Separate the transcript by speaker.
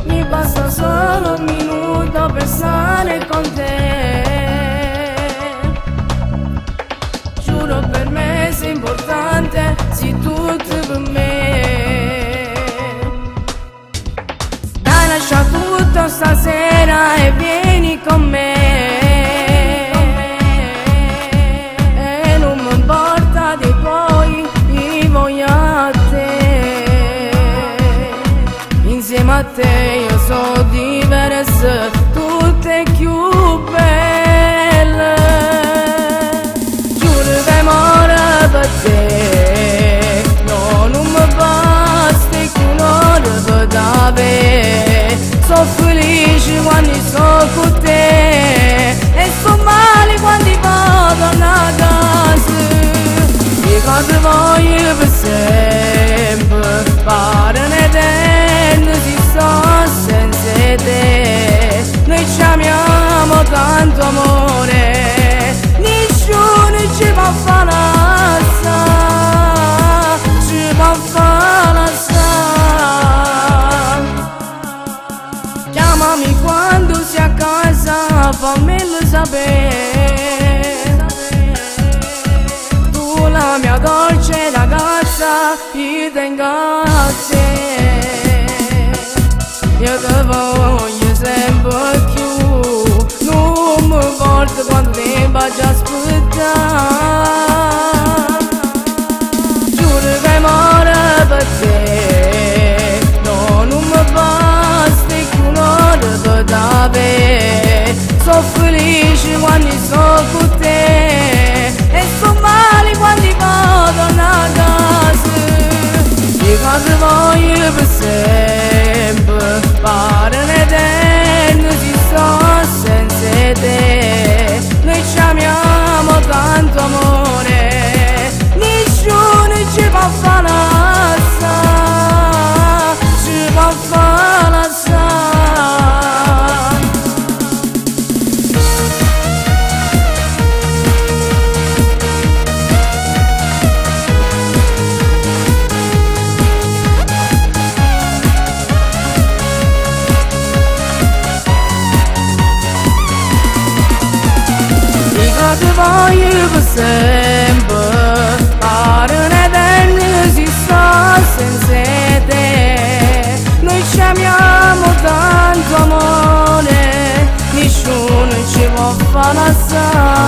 Speaker 1: Mi basta solo un minuto per stare con te. Giuro per me sei importante, sei tutto per me. Dai, lascia tutto stasera e vieni con me. E non mi importa dei tuoi, io voglio a te. Insieme a te io so diverse, tutte più belle. Giuro d'amore per te, no, non mi basta che un'ora per te. Sono felice quando sto con te e sto male quando vado a casa. Le cose voglio per sempre, parano eterne si sto senza te. Noi ci amiamo tanto amore, nessuno ci va a fare assai, ci va a fare assai. Chiamami quando sei a casa, fammelo sapere. Tu la mia dolce ragazza, io tengo a te. Io te voglio sempre più, non mi importa quando tempo già aspettare. Giuro d'amore per te, no, non mi basta che un'ora per te. Sono felice quando sto con te e sto male quando vado a casa. Le cose voglio per sempre, parano eterne si sto senza te. Noi ci amiamo tanto amore, nessuno ci va a fare assai, ci va a fare assai. Ti voglio per sempre, parano eterne si sta senza te. Noi ci amiamo tanto amore, nessuno ci può fare assai.